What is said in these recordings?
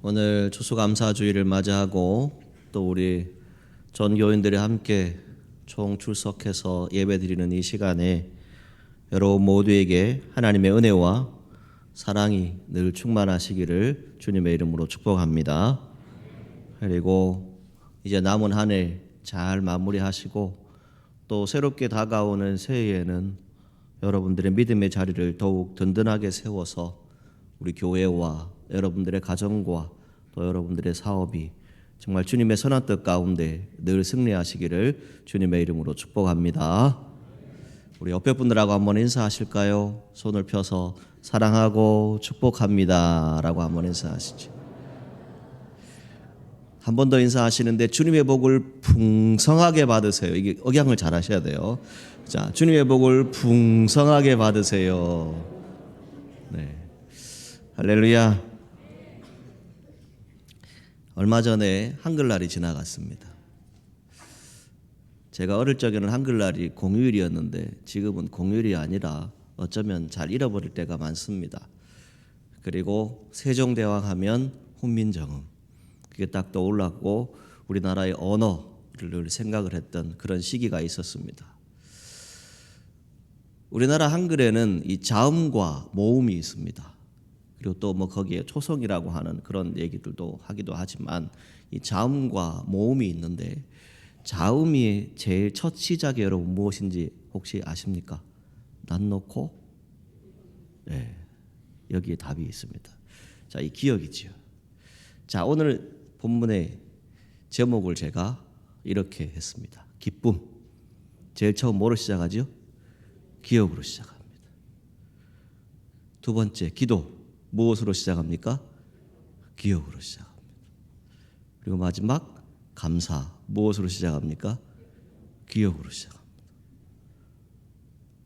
오늘 추수감사주의를 맞이하고 또 우리 전교인들이 함께 총출석해서 예배드리는 이 시간에 여러분 모두에게 하나님의 은혜와 사랑이 늘 충만하시기를 주님의 이름으로 축복합니다. 그리고 이제 남은 한 해 잘 마무리하시고 또 새롭게 다가오는 새해에는 여러분들의 믿음의 자리를 더욱 든든하게 세워서 우리 교회와 여러분들의 가정과 또 여러분들의 사업이 정말 주님의 선한 뜻 가운데 늘 승리하시기를 주님의 이름으로 축복합니다. 우리 옆에 분들하고 한번 인사하실까요? 손을 펴서 사랑하고 축복합니다 라고 한번 인사하시죠. 한 번 더 인사하시는데 주님의 복을 풍성하게 받으세요. 이게 억양을 잘 하셔야 돼요. 자, 주님의 복을 풍성하게 받으세요. 네, 할렐루야. 얼마 전에 한글날이 지나갔습니다. 제가 어릴 적에는 한글날이 공휴일이었는데 지금은 공휴일이 아니라 어쩌면 잘 잃어버릴 때가 많습니다. 그리고 세종대왕 하면 훈민정음, 그게 딱 떠올랐고 우리나라의 언어를 생각을 했던 그런 시기가 있었습니다. 우리나라 한글에는 이 자음과 모음이 있습니다. 그리고 또 뭐 거기에 초성이라고 하는 그런 얘기들도 하기도 하지만 이 자음과 모음이 있는데 자음이 제일 첫 시작이 여러분 무엇인지 혹시 아십니까? 난 놓고? 네, 여기에 답이 있습니다. 자, 이 기억이지요. 자, 오늘 본문의 제목을 제가 이렇게 했습니다. 기쁨. 제일 처음 뭐로 시작하죠? 기억으로 시작합니다. 두 번째, 기도. 무엇으로 시작합니까? 기억으로 시작합니다. 그리고 마지막, 감사. 무엇으로 시작합니까? 기억으로 시작합니다.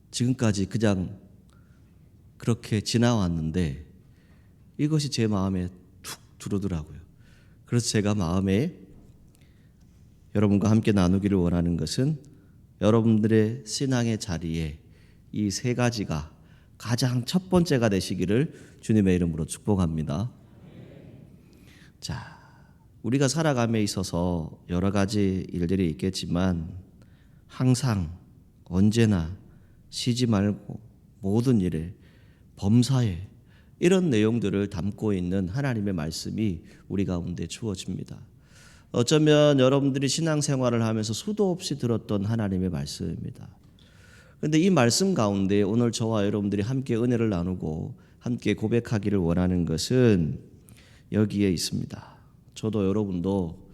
지금까지 그냥 그렇게 지나왔는데 이것이 제 마음에 툭 들어오더라고요. 그래서 제가 마음에 여러분과 함께 나누기를 원하는 것은 여러분들의 신앙의 자리에 이 세 가지가 가장 첫 번째가 되시기를 주님의 이름으로 축복합니다. 자, 우리가 살아감에 있어서 여러 가지 일들이 있겠지만 항상 언제나 쉬지 말고 모든 일에 범사에 이런 내용들을 담고 있는 하나님의 말씀이 우리 가운데 주어집니다. 어쩌면 여러분들이 신앙생활을 하면서 수도 없이 들었던 하나님의 말씀입니다. 그런데 이 말씀 가운데 오늘 저와 여러분들이 함께 은혜를 나누고 함께 고백하기를 원하는 것은 여기에 있습니다. 저도 여러분도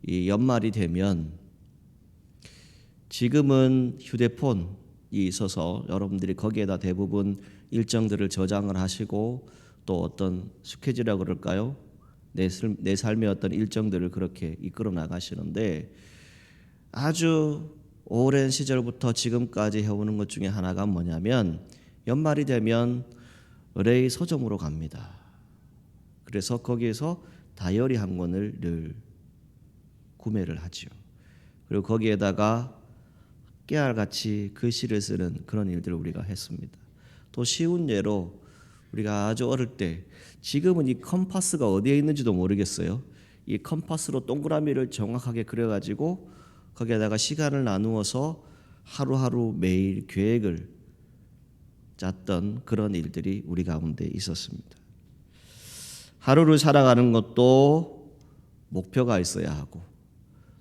이 연말이 되면 지금은 휴대폰이 있어서 여러분들이 거기에다 대부분 일정들을 저장을 하시고 또 어떤 스케줄이라고 그럴까요? 내 삶의 어떤 일정들을 그렇게 이끌어 나가시는데 아주 오랜 시절부터 지금까지 해오는 것 중에 하나가 뭐냐면 연말이 되면 의뢰의 서점으로 갑니다. 그래서 거기에서 다이어리 한 권을 늘 구매를 하죠. 그리고 거기에다가 깨알같이 글씨를 쓰는 그런 일들을 우리가 했습니다. 또 쉬운 예로 우리가 아주 어릴 때 지금은 이 컴파스가 어디에 있는지도 모르겠어요. 이 컴파스로 동그라미를 정확하게 그려가지고 거기에다가 시간을 나누어서 하루하루 매일 계획을 짰던 그런 일들이 우리 가운데 있었습니다. 하루를 살아가는 것도 목표가 있어야 하고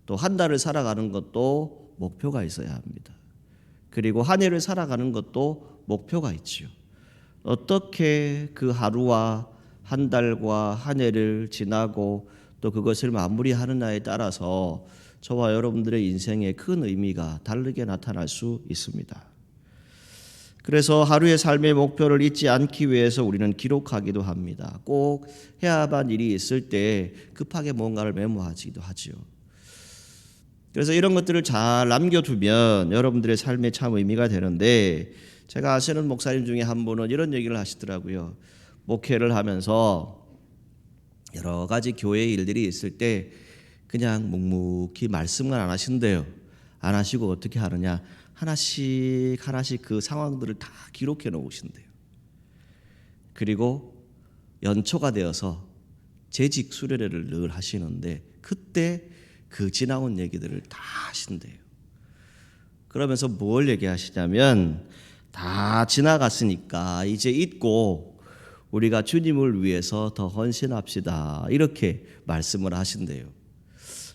또 한 달을 살아가는 것도 목표가 있어야 합니다. 그리고 한 해를 살아가는 것도 목표가 있지요. 어떻게 그 하루와 한 달과 한 해를 지나고 또 그것을 마무리하느냐에 따라서 저와 여러분들의 인생에 큰 의미가 다르게 나타날 수 있습니다. 그래서 하루의 삶의 목표를 잊지 않기 위해서 우리는 기록하기도 합니다. 꼭 해야 할 일이 있을 때 급하게 뭔가를 메모하기도 하지요. 그래서 이런 것들을 잘 남겨두면 여러분들의 삶에 참 의미가 되는데 제가 아시는 목사님 중에 한 분은 이런 얘기를 하시더라고요. 목회를 하면서 여러 가지 교회의 일들이 있을 때 그냥 묵묵히 말씀을 안 하신대요. 안 하시고 어떻게 하느냐, 하나씩 그 상황들을 다 기록해 놓으신대요. 그리고 연초가 되어서 재직 수련회를 늘 하시는데 그때 그 지나온 얘기들을 다 하신대요. 그러면서 뭘 얘기하시냐면 다 지나갔으니까 이제 잊고 우리가 주님을 위해서 더 헌신합시다. 이렇게 말씀을 하신대요.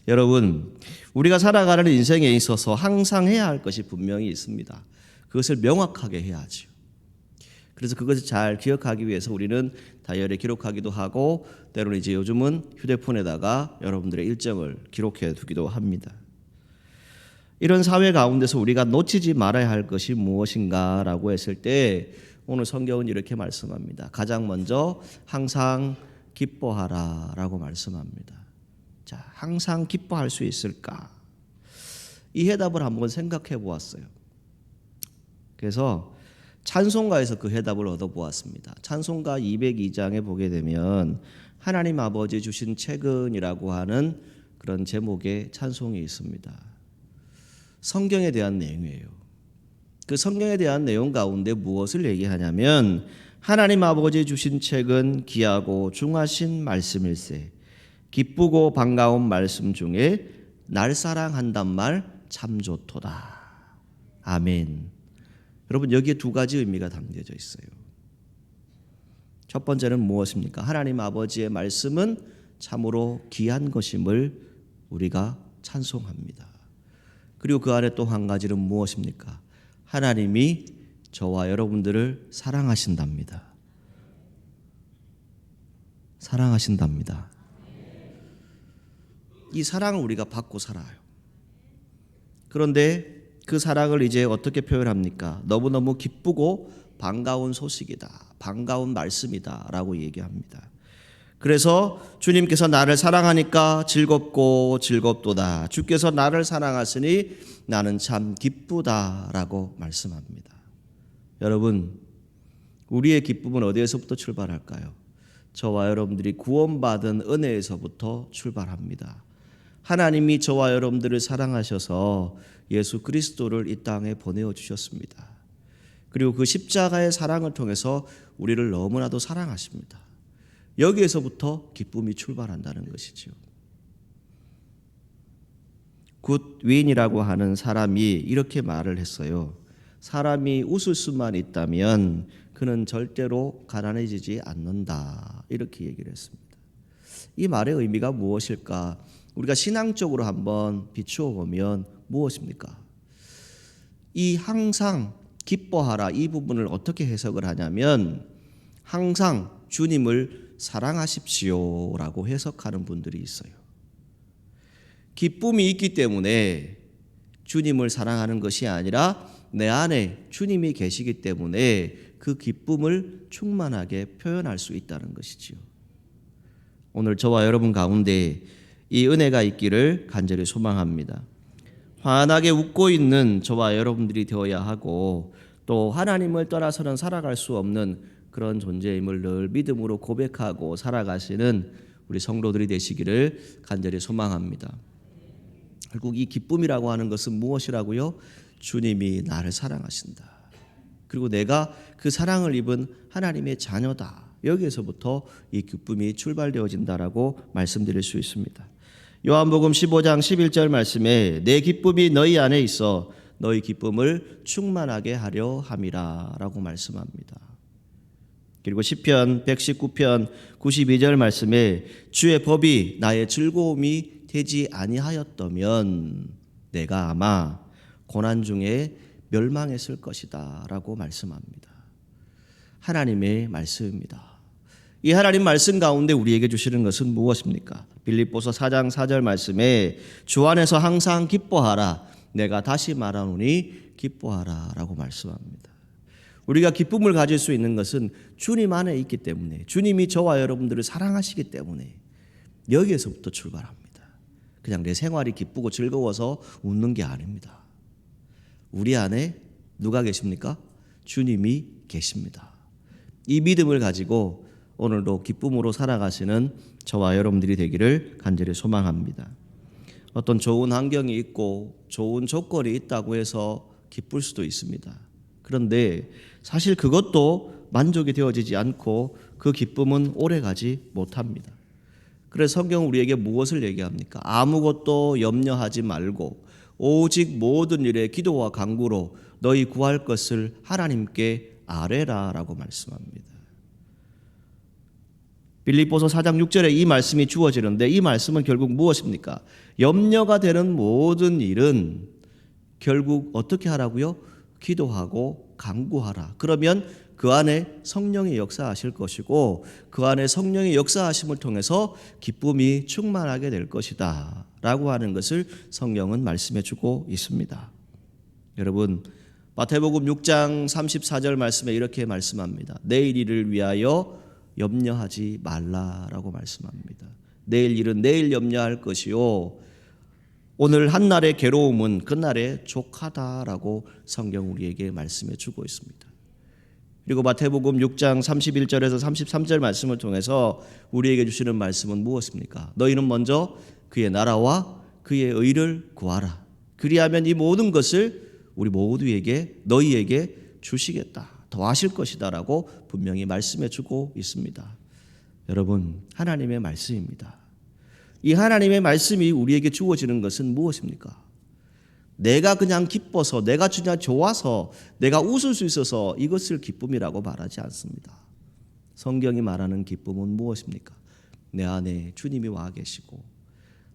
여러분, 우리가 살아가는 인생에 있어서 항상 해야 할 것이 분명히 있습니다. 그것을 명확하게 해야죠. 그래서 그것을 잘 기억하기 위해서 우리는 다이어리에 기록하기도 하고 때로는 이제 요즘은 휴대폰에다가 여러분들의 일정을 기록해 두기도 합니다. 이런 사회 가운데서 우리가 놓치지 말아야 할 것이 무엇인가라고 했을 때 오늘 성경은 이렇게 말씀합니다. 가장 먼저 항상 기뻐하라라고 말씀합니다. 자, 항상 기뻐할 수 있을까? 이 해답을 한번 생각해 보았어요. 그래서 찬송가에서 그 해답을 얻어보았습니다. 찬송가 202장에 보게 되면 하나님 아버지 주신 책은이라고 하는 그런 제목의 찬송이 있습니다. 성경에 대한 내용이에요. 그 성경에 대한 내용 가운데 무엇을 얘기하냐면 하나님 아버지 주신 책은 귀하고 중하신 말씀일세 기쁘고 반가운 말씀 중에 날 사랑한단 말 참 좋도다. 아멘. 여러분 여기에 두 가지 의미가 담겨져 있어요. 첫 번째는 무엇입니까? 하나님 아버지의 말씀은 참으로 귀한 것임을 우리가 찬송합니다. 그리고 그 안에 또 한 가지는 무엇입니까? 하나님이 저와 여러분들을 사랑하신답니다. 사랑하신답니다. 이 사랑을 우리가 받고 살아요. 그런데 그 사랑을 이제 어떻게 표현합니까? 너무너무 기쁘고 반가운 소식이다. 반가운 말씀이다. 라고 얘기합니다. 그래서 주님께서 나를 사랑하니까 즐겁고 즐겁도다. 주께서 나를 사랑하시니 나는 참 기쁘다. 라고 말씀합니다. 여러분, 우리의 기쁨은 어디에서부터 출발할까요? 저와 여러분들이 구원받은 은혜에서부터 출발합니다. 하나님이 저와 여러분들을 사랑하셔서 예수 그리스도를 이 땅에 보내어 주셨습니다. 그리고 그 십자가의 사랑을 통해서 우리를 너무나도 사랑하십니다. 여기에서부터 기쁨이 출발한다는 것이죠. 굿윈이라고 하는 사람이 이렇게 말을 했어요. 사람이 웃을 수만 있다면 그는 절대로 가난해지지 않는다. 이렇게 얘기를 했습니다. 이 말의 의미가 무엇일까? 우리가 신앙적으로 한번 비추어 보면 무엇입니까? 이 항상 기뻐하라 이 부분을 어떻게 해석을 하냐면 항상 주님을 사랑하십시오라고 해석하는 분들이 있어요. 기쁨이 있기 때문에 주님을 사랑하는 것이 아니라 내 안에 주님이 계시기 때문에 그 기쁨을 충만하게 표현할 수 있다는 것이지요. 오늘 저와 여러분 가운데 이 은혜가 있기를 간절히 소망합니다. 환하게 웃고 있는 저와 여러분들이 되어야 하고 또 하나님을 떠나서는 살아갈 수 없는 그런 존재임을 늘 믿음으로 고백하고 살아가시는 우리 성도들이 되시기를 간절히 소망합니다. 결국 이 기쁨이라고 하는 것은 무엇이라고요? 주님이 나를 사랑하신다. 그리고 내가 그 사랑을 입은 하나님의 자녀다. 여기에서부터 이 기쁨이 출발되어진다라고 말씀드릴 수 있습니다. 요한복음 15장 11절 말씀에 내 기쁨이 너희 안에 있어 너희 기쁨을 충만하게 하려 함이라 라고 말씀합니다. 그리고 시편 119편 92절 말씀에 주의 법이 나의 즐거움이 되지 아니하였다면 내가 아마 고난 중에 멸망했을 것이다 라고 말씀합니다. 하나님의 말씀입니다. 이 하나님 말씀 가운데 우리에게 주시는 것은 무엇입니까? 빌립보서 4장 4절 말씀에 주 안에서 항상 기뻐하라. 내가 다시 말하노니 기뻐하라 라고 말씀합니다. 우리가 기쁨을 가질 수 있는 것은 주님 안에 있기 때문에 주님이 저와 여러분들을 사랑하시기 때문에 여기에서부터 출발합니다. 그냥 내 생활이 기쁘고 즐거워서 웃는 게 아닙니다. 우리 안에 누가 계십니까? 주님이 계십니다. 이 믿음을 가지고 오늘도 기쁨으로 살아가시는 저와 여러분들이 되기를 간절히 소망합니다. 어떤 좋은 환경이 있고 좋은 조건이 있다고 해서 기쁠 수도 있습니다. 그런데 사실 그것도 만족이 되어지지 않고 그 기쁨은 오래가지 못합니다. 그래서 성경은 우리에게 무엇을 얘기합니까? 아무것도 염려하지 말고 오직 모든 일에 기도와 간구로 너희 구할 것을 하나님께 아뢰라라고 말씀합니다. 빌립보서 4장 6절에 이 말씀이 주어지는데 이 말씀은 결국 무엇입니까? 염려가 되는 모든 일은 결국 어떻게 하라고요? 기도하고 간구하라. 그러면 그 안에 성령이 역사하실 것이고 그 안에 성령의 역사하심을 통해서 기쁨이 충만하게 될 것이다 라고 하는 것을 성경은 말씀해 주고 있습니다. 여러분, 마태복음 6장 34절 말씀에 이렇게 말씀합니다. 내일 일을 위하여 염려하지 말라라고 말씀합니다. 내일 일은 내일 염려할 것이요 오늘 한날의 괴로움은 그날의 족하다라고 성경 우리에게 말씀해 주고 있습니다. 그리고 마태복음 6장 31절에서 33절 말씀을 통해서 우리에게 주시는 말씀은 무엇입니까? 너희는 먼저 그의 나라와 그의 의를 구하라. 그리하면 이 모든 것을 우리 모두에게 너희에게 주시겠다. 더하실 것이다라고 분명히 말씀해 주고 있습니다. 여러분, 하나님의 말씀입니다. 이 하나님의 말씀이 우리에게 주어지는 것은 무엇입니까? 내가 그냥 기뻐서, 내가 그냥 좋아서, 내가 웃을 수 있어서 이것을 기쁨이라고 말하지 않습니다. 성경이 말하는 기쁨은 무엇입니까? 내 안에 주님이 와 계시고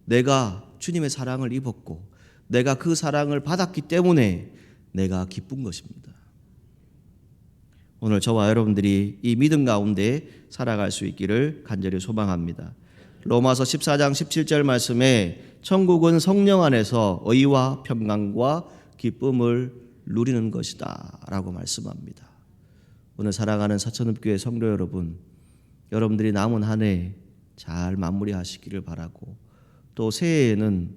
내가 주님의 사랑을 입었고 내가 그 사랑을 받았기 때문에 내가 기쁜 것입니다. 오늘 저와 여러분들이 이 믿음 가운데 살아갈 수 있기를 간절히 소망합니다. 로마서 14장 17절 말씀에 천국은 성령 안에서 의와 평강과 기쁨을 누리는 것이다 라고 말씀합니다. 오늘 사랑하는 서천읍교회 성도 여러분, 여러분들이 남은 한 해 잘 마무리하시기를 바라고 또 새해에는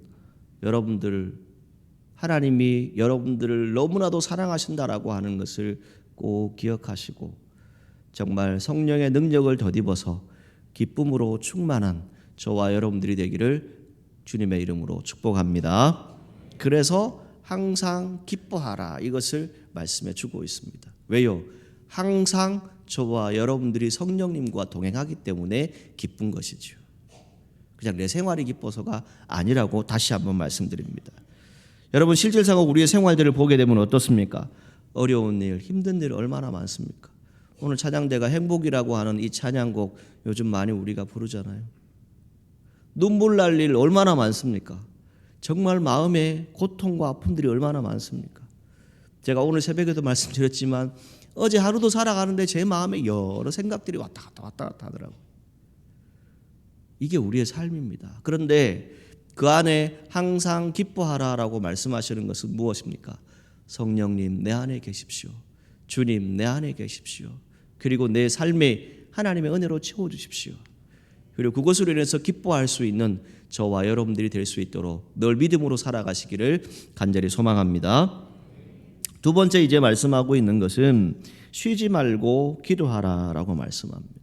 여러분들 하나님이 여러분들을 너무나도 사랑하신다라고 하는 것을 꼭 기억하시고 정말 성령의 능력을 덧입어서 기쁨으로 충만한 저와 여러분들이 되기를 주님의 이름으로 축복합니다. 그래서 항상 기뻐하라 이것을 말씀해 주고 있습니다. 왜요? 항상 저와 여러분들이 성령님과 동행하기 때문에 기쁜 것이죠. 그냥 내 생활이 기뻐서가 아니라고 다시 한번 말씀드립니다. 여러분, 실질적으로 우리의 생활들을 보게 되면 어떻습니까? 어려운 일, 힘든 일 얼마나 많습니까? 오늘 찬양대가 행복이라고 하는 이 찬양곡 요즘 많이 우리가 부르잖아요. 눈물 날 일 얼마나 많습니까? 정말 마음에 고통과 아픔들이 얼마나 많습니까? 제가 오늘 새벽에도 말씀드렸지만 어제 하루도 살아가는데 제 마음에 여러 생각들이 왔다 갔다 하더라고요. 이게 우리의 삶입니다. 그런데 그 안에 항상 기뻐하라라고 말씀하시는 것은 무엇입니까? 성령님 내 안에 계십시오. 주님 내 안에 계십시오. 그리고 내 삶에 하나님의 은혜로 채워주십시오. 그리고 그것으로 인해서 기뻐할 수 있는 저와 여러분들이 될 수 있도록 늘 믿음으로 살아가시기를 간절히 소망합니다. 두 번째 이제 말씀하고 있는 것은 쉬지 말고 기도하라라고 말씀합니다.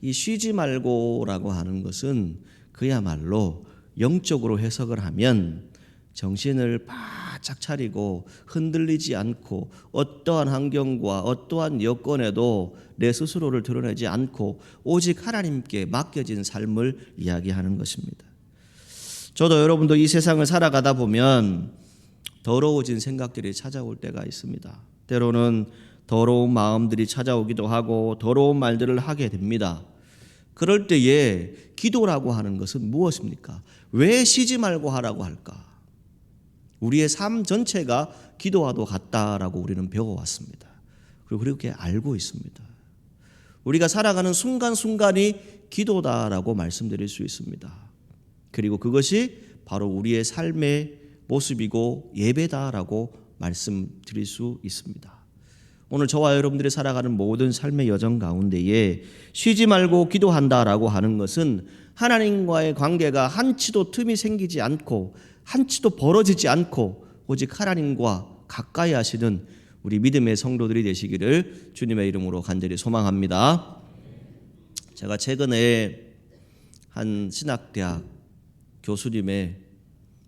이 쉬지 말고라고 하는 것은 그야말로 영적으로 해석을 하면 정신을 바짝 차리고 흔들리지 않고 어떠한 환경과 어떠한 여건에도 내 스스로를 드러내지 않고 오직 하나님께 맡겨진 삶을 이야기하는 것입니다. 저도 여러분도 이 세상을 살아가다 보면 더러워진 생각들이 찾아올 때가 있습니다. 때로는 더러운 마음들이 찾아오기도 하고 더러운 말들을 하게 됩니다. 그럴 때에 기도라고 하는 것은 무엇입니까? 왜 쉬지 말고 하라고 할까? 우리의 삶 전체가 기도와도 같다라고 우리는 배워왔습니다. 그리고 그렇게 알고 있습니다. 우리가 살아가는 순간순간이 기도다라고 말씀드릴 수 있습니다. 그리고 그것이 바로 우리의 삶의 모습이고 예배다라고 말씀드릴 수 있습니다. 오늘 저와 여러분들이 살아가는 모든 삶의 여정 가운데에 쉬지 말고 기도한다라고 하는 것은 하나님과의 관계가 한치도 틈이 생기지 않고 한치도 벌어지지 않고 오직 하나님과 가까이 하시는 우리 믿음의 성도들이 되시기를 주님의 이름으로 간절히 소망합니다. 제가 최근에 한 신학대학 교수님의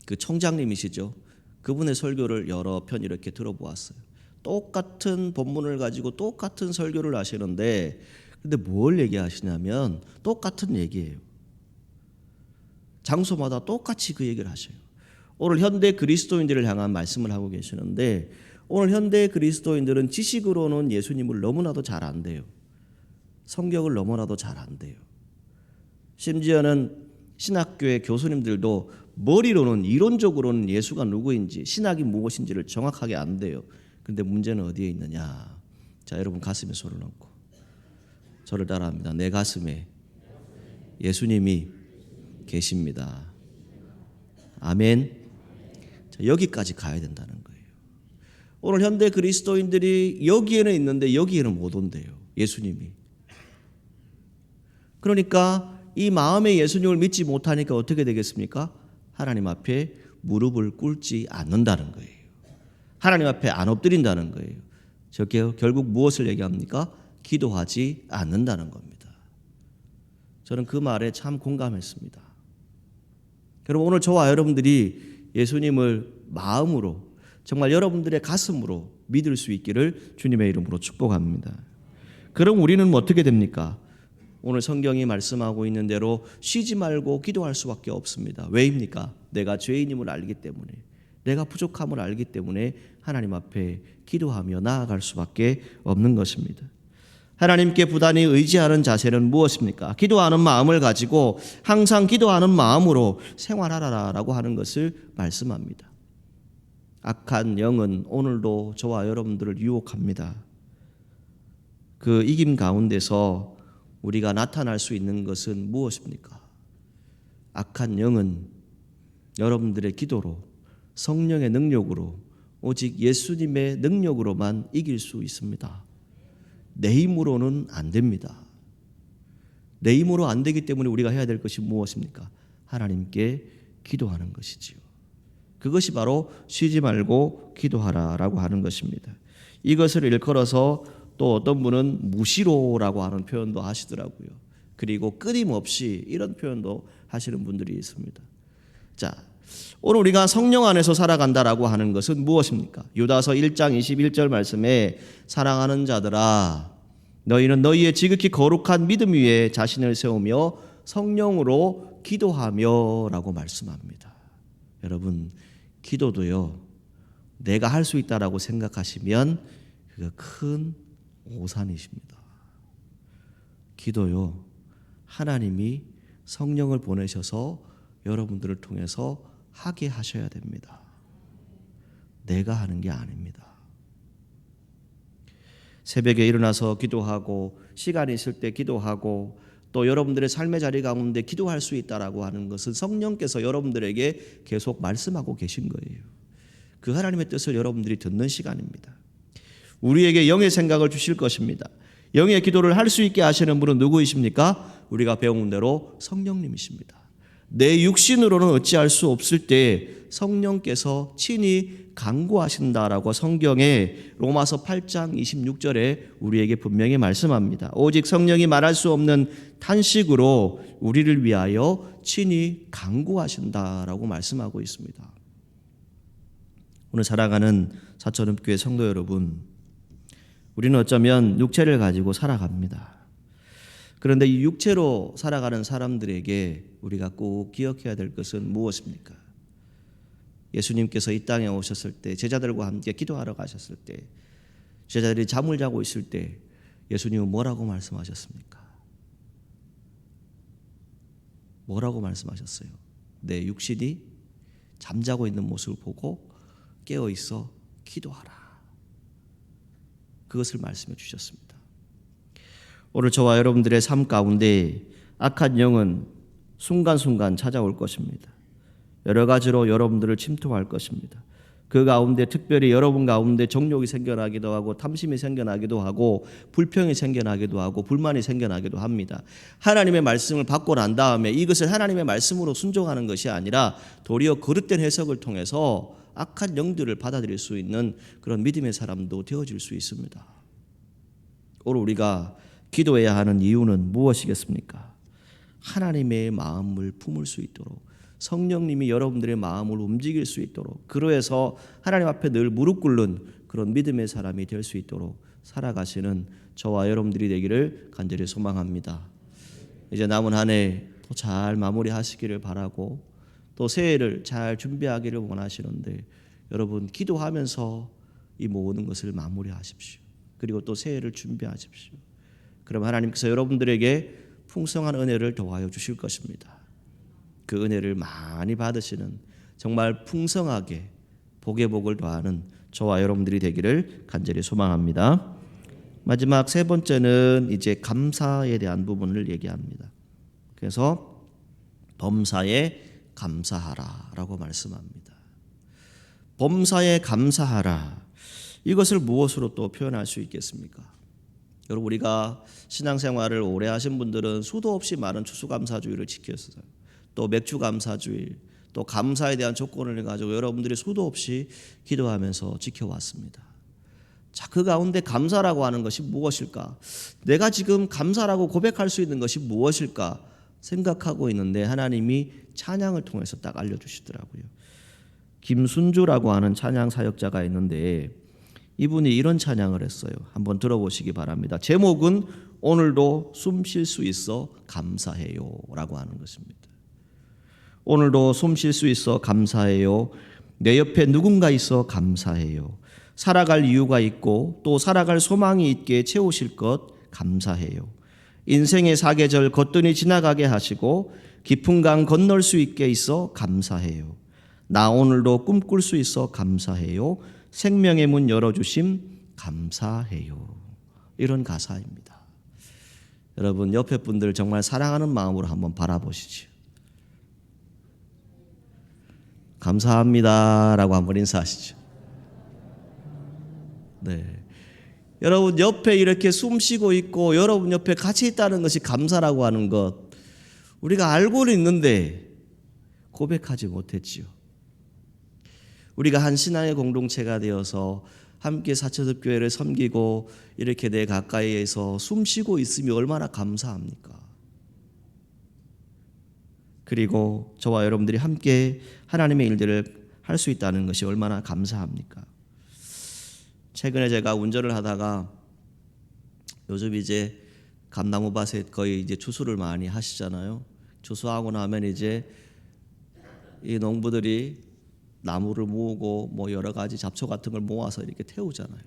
그 총장님이시죠. 그분의 설교를 여러 편 이렇게 들어보았어요. 똑같은 본문을 가지고 똑같은 설교를 하시는데 근데 뭘 얘기하시냐면 똑같은 얘기예요. 장소마다 똑같이 그 얘기를 하셔요. 오늘 현대 그리스도인들을 향한 말씀을 하고 계시는데 오늘 현대 그리스도인들은 지식으로는 예수님을 너무나도 잘 안 돼요. 성경을 너무나도 잘 안 돼요. 심지어는 신학교의 교수님들도 머리로는 이론적으로는 예수가 누구인지 신학이 무엇인지를 정확하게 안 돼요. 근데 문제는 어디에 있느냐. 자, 여러분 가슴에 손을 얹고 저를 따라합니다. 내 가슴에 예수님이 계십니다. 아멘. 자, 여기까지 가야 된다는 거예요. 오늘 현대 그리스도인들이 여기에는 있는데 여기에는 못 온대요. 예수님이. 그러니까 이 마음에 예수님을 믿지 못하니까 어떻게 되겠습니까? 하나님 앞에 무릎을 꿇지 않는다는 거예요. 하나님 앞에 안 엎드린다는 거예요. 저게 결국 무엇을 얘기합니까? 기도하지 않는다는 겁니다. 저는 그 말에 참 공감했습니다. 여러분 오늘 저와 여러분들이 예수님을 마음으로 정말 여러분들의 가슴으로 믿을 수 있기를 주님의 이름으로 축복합니다. 그럼 우리는 어떻게 됩니까? 오늘 성경이 말씀하고 있는 대로 쉬지 말고 기도할 수밖에 없습니다. 왜입니까? 내가 죄인임을 알기 때문에, 내가 부족함을 알기 때문에 하나님 앞에 기도하며 나아갈 수밖에 없는 것입니다. 하나님께 부단히 의지하는 자세는 무엇입니까? 기도하는 마음을 가지고 항상 기도하는 마음으로 생활하라라고 하는 것을 말씀합니다. 악한 영은 오늘도 저와 여러분들을 유혹합니다. 그 이김 가운데서 우리가 나타날 수 있는 것은 무엇입니까? 악한 영은 여러분들의 기도로, 성령의 능력으로, 오직 예수님의 능력으로만 이길 수 있습니다. 내 힘으로는 안 됩니다. 내 힘으로 안 되기 때문에 우리가 해야 될 것이 무엇입니까? 하나님께 기도하는 것이지요. 그것이 바로 쉬지 말고 기도하라라고 하는 것입니다. 이것을 일컬어서 또 어떤 분은 무시로라고 하는 표현도 하시더라고요. 그리고 끊임없이 이런 표현도 하시는 분들이 있습니다. 자, 오늘 우리가 성령 안에서 살아간다라고 하는 것은 무엇입니까? 유다서 1장 21절 말씀에 사랑하는 자들아 너희는 너희의 지극히 거룩한 믿음 위에 자신을 세우며 성령으로 기도하며 라고 말씀합니다. 여러분 기도도요 내가 할 수 있다라고 생각하시면 그거 큰 오산이십니다. 기도요 하나님이 성령을 보내셔서 여러분들을 통해서 하게 하셔야 됩니다. 내가 하는 게 아닙니다. 새벽에 일어나서 기도하고 시간이 있을 때 기도하고 또 여러분들의 삶의 자리 가운데 기도할 수 있다라고 하는 것은 성령께서 여러분들에게 계속 말씀하고 계신 거예요. 그 하나님의 뜻을 여러분들이 듣는 시간입니다. 우리에게 영의 생각을 주실 것입니다. 영의 기도를 할 수 있게 하시는 분은 누구이십니까? 우리가 배운 대로 성령님이십니다. 내 육신으로는 어찌할 수 없을 때 성령께서 친히 간구하신다라고 성경에 로마서 8장 26절에 우리에게 분명히 말씀합니다. 오직 성령이 말할 수 없는 탄식으로 우리를 위하여 친히 간구하신다라고 말씀하고 있습니다. 오늘 사랑하는 사천읍교회 성도 여러분, 우리는 어쩌면 육체를 가지고 살아갑니다. 그런데 이 육체로 살아가는 사람들에게 우리가 꼭 기억해야 될 것은 무엇입니까? 예수님께서 이 땅에 오셨을 때 제자들과 함께 기도하러 가셨을 때 제자들이 잠을 자고 있을 때 예수님은 뭐라고 말씀하셨습니까? 뭐라고 말씀하셨어요? 내 육신이 잠자고 있는 모습을 보고 깨어 있어 기도하라. 그것을 말씀해 주셨습니다. 오늘 저와 여러분들의 삶 가운데 악한 영은 순간순간 찾아올 것입니다. 여러 가지로 여러분들을 침투할 것입니다. 그 가운데 특별히 여러분 가운데 정욕이 생겨나기도 하고 탐심이 생겨나기도 하고 불평이 생겨나기도 하고 불만이 생겨나기도 합니다. 하나님의 말씀을 받고 난 다음에 이것을 하나님의 말씀으로 순종하는 것이 아니라 도리어 거릇된 해석을 통해서 악한 영들을 받아들일 수 있는 그런 믿음의 사람도 되어질 수 있습니다. 오늘 우리가 기도해야 하는 이유는 무엇이겠습니까? 하나님의 마음을 품을 수 있도록 성령님이 여러분들의 마음을 움직일 수 있도록 그러해서 하나님 앞에 늘 무릎 꿇는 그런 믿음의 사람이 될 수 있도록 살아가시는 저와 여러분들이 되기를 간절히 소망합니다. 이제 남은 한 해 또 잘 마무리하시기를 바라고 또 새해를 잘 준비하기를 원하시는데 여러분 기도하면서 이 모든 것을 마무리하십시오. 그리고 또 새해를 준비하십시오. 그럼 하나님께서 여러분들에게 풍성한 은혜를 더하여 주실 것입니다. 그 은혜를 많이 받으시는 정말 풍성하게 복의 복을 더하는 저와 여러분들이 되기를 간절히 소망합니다. 마지막 세 번째는 이제 감사에 대한 부분을 얘기합니다. 그래서 범사에 감사하라라고 말씀합니다. 범사에 감사하라. 이것을 무엇으로 또 표현할 수 있겠습니까? 여러분 우리가 신앙생활을 오래 하신 분들은 수도 없이 많은 추수감사주의를 지켰어요. 또 맥주감사주의, 또 감사에 대한 조건을 가지고 여러분들이 수도 없이 기도하면서 지켜왔습니다. 자, 그 가운데 감사라고 하는 것이 무엇일까? 내가 지금 감사라고 고백할 수 있는 것이 무엇일까 생각하고 있는데 하나님이 찬양을 통해서 딱 알려주시더라고요. 김순주라고 하는 찬양 사역자가 있는데 이분이 이런 찬양을 했어요. 한번 들어보시기 바랍니다. 제목은 오늘도 숨 쉴 수 있어 감사해요 라고 하는 것입니다. 오늘도 숨 쉴 수 있어 감사해요. 내 옆에 누군가 있어 감사해요. 살아갈 이유가 있고 또 살아갈 소망이 있게 채우실 것 감사해요. 인생의 사계절 거뜬히 지나가게 하시고 깊은 강 건널 수 있게 있어 감사해요. 나 오늘도 꿈꿀 수 있어 감사해요. 생명의 문 열어주심 감사해요. 이런 가사입니다. 여러분 옆에 분들 정말 사랑하는 마음으로 한번 바라보시죠. 감사합니다 라고 한번 인사하시죠. 네. 여러분 옆에 이렇게 숨 쉬고 있고 여러분 옆에 같이 있다는 것이 감사라고 하는 것 우리가 알고는 있는데 고백하지 못했지요. 우리가 한 신앙의 공동체가 되어서 함께 사천습교회를 섬기고 이렇게 내 가까이에서 숨 쉬고 있음이 얼마나 감사합니까? 그리고 저와 여러분들이 함께 하나님의 일들을 할 수 있다는 것이 얼마나 감사합니까? 최근에 제가 운전을 하다가 요즘 이제 감나무밭에 거의 이제 추수를 많이 하시잖아요. 추수하고 나면 이제 이 농부들이 나무를 모으고 뭐 여러 가지 잡초 같은 걸 모아서 이렇게 태우잖아요.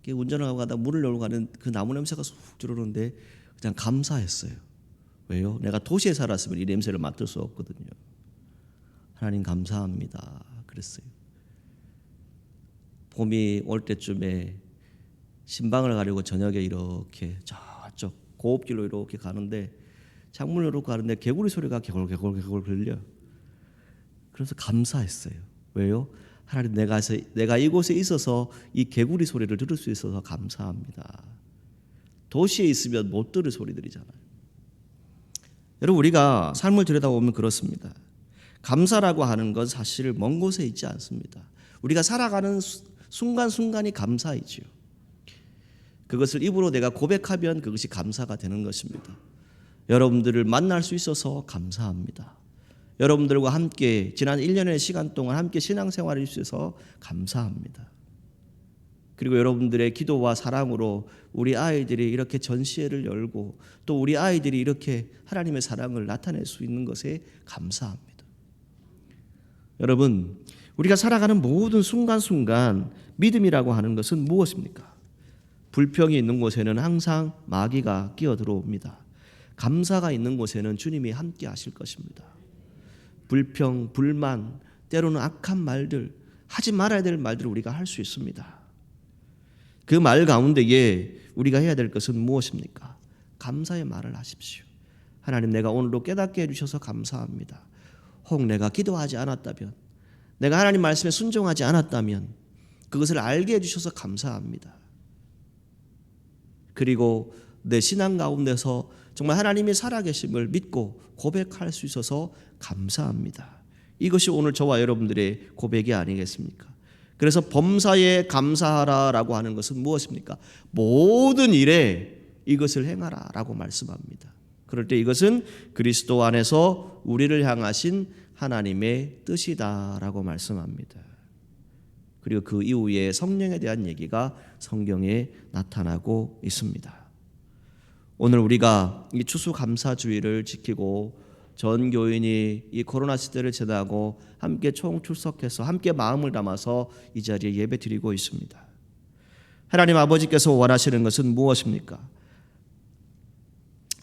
운전을 하고 가다 물을 넣으러 가는 그 나무 냄새가 쑥 들어오는데 그냥 감사했어요. 왜요? 내가 도시에 살았으면 이 냄새를 맡을 수 없거든요. 하나님 감사합니다. 그랬어요. 봄이 올 때쯤에 신방을 가려고 저녁에 이렇게 저쪽 고읍길로 이렇게 가는데 창문을 열고 가는데 개구리 소리가 개골개골 들려. 그래서 감사했어요. 왜요? 하나님 내가 이곳에 있어서 이 개구리 소리를 들을 수 있어서 감사합니다. 도시에 있으면 못 들을 소리들이잖아요. 여러분 우리가 삶을 들여다보면 그렇습니다. 감사라고 하는 건 사실 먼 곳에 있지 않습니다. 우리가 살아가는 순간순간이 감사이지요. 그것을 입으로 내가 고백하면 그것이 감사가 되는 것입니다. 여러분들을 만날 수 있어서 감사합니다. 여러분들과 함께 지난 1년의 시간 동안 함께 신앙생활을 해주셔서 감사합니다. 그리고 여러분들의 기도와 사랑으로 우리 아이들이 이렇게 전시회를 열고 또 우리 아이들이 이렇게 하나님의 사랑을 나타낼 수 있는 것에 감사합니다. 여러분 우리가 살아가는 모든 순간순간 믿음이라고 하는 것은 무엇입니까? 불평이 있는 곳에는 항상 마귀가 끼어들어옵니다. 감사가 있는 곳에는 주님이 함께 하실 것입니다. 불평, 불만, 때로는 악한 말들, 하지 말아야 될 말들을 우리가 할 수 있습니다. 그 말 가운데에 우리가 해야 될 것은 무엇입니까? 감사의 말을 하십시오. 하나님 내가 오늘도 깨닫게 해주셔서 감사합니다. 혹 내가 기도하지 않았다면 내가 하나님 말씀에 순종하지 않았다면 그것을 알게 해주셔서 감사합니다. 그리고 내 신앙 가운데서 정말 하나님이 살아계심을 믿고 고백할 수 있어서 감사합니다. 이것이 오늘 저와 여러분들의 고백이 아니겠습니까? 그래서 범사에 감사하라라고 하는 것은 무엇입니까? 모든 일에 이것을 행하라라고 말씀합니다. 그럴 때 이것은 그리스도 안에서 우리를 향하신 하나님의 뜻이다라고 말씀합니다. 그리고 그 이후에 성령에 대한 얘기가 성경에 나타나고 있습니다. 오늘 우리가 이 추수감사주의를 지키고 전 교인이 이 코로나 시대를 지나고 함께 총출석해서 함께 마음을 담아서 이 자리에 예배드리고 있습니다. 하나님 아버지께서 원하시는 것은 무엇입니까?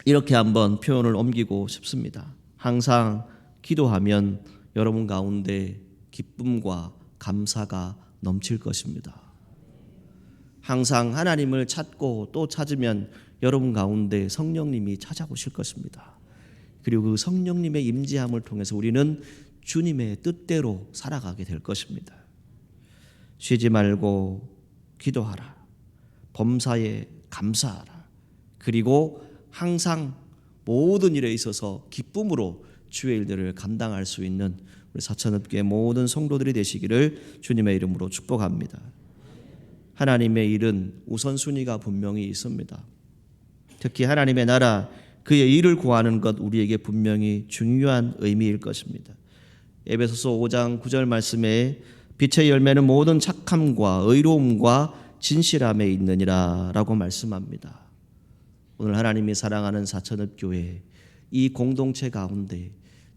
이렇게 한번 표현을 옮기고 싶습니다. 항상 기도하면 여러분 가운데 기쁨과 감사가 넘칠 것입니다. 항상 하나님을 찾고 또 찾으면 여러분 가운데 성령님이 찾아오실 것입니다. 그리고 그 성령님의 임재함을 통해서 우리는 주님의 뜻대로 살아가게 될 것입니다. 쉬지 말고 기도하라. 범사에 감사하라. 그리고 항상 모든 일에 있어서 기쁨으로 주의 일들을 감당할 수 있는 우리 사천읍교회 모든 성도들이 되시기를 주님의 이름으로 축복합니다. 하나님의 일은 우선순위가 분명히 있습니다. 특히 하나님의 나라, 그의 일을 구하는 것 우리에게 분명히 중요한 의미일 것입니다. 에베소서 5장 9절 말씀에 빛의 열매는 모든 착함과 의로움과 진실함에 있느니라 라고 말씀합니다. 오늘 하나님이 사랑하는 사천읍교회 이 공동체 가운데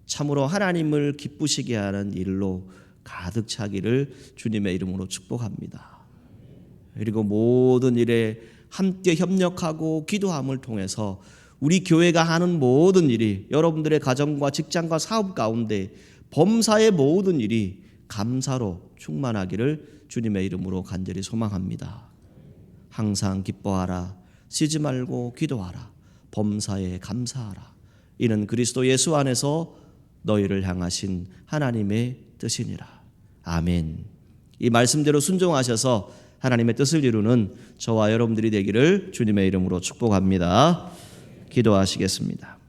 참으로 하나님을 기쁘시게 하는 일로 가득 차기를 주님의 이름으로 축복합니다. 그리고 모든 일에 함께 협력하고 기도함을 통해서 우리 교회가 하는 모든 일이 여러분들의 가정과 직장과 사업 가운데 범사의 모든 일이 감사로 충만하기를 주님의 이름으로 간절히 소망합니다. 항상 기뻐하라. 쉬지 말고 기도하라. 범사에 감사하라. 이는 그리스도 예수 안에서 너희를 향하신 하나님의 뜻이니라. 아멘. 이 말씀대로 순종하셔서 하나님의 뜻을 이루는 저와 여러분들이 되기를 주님의 이름으로 축복합니다. 기도하시겠습니다.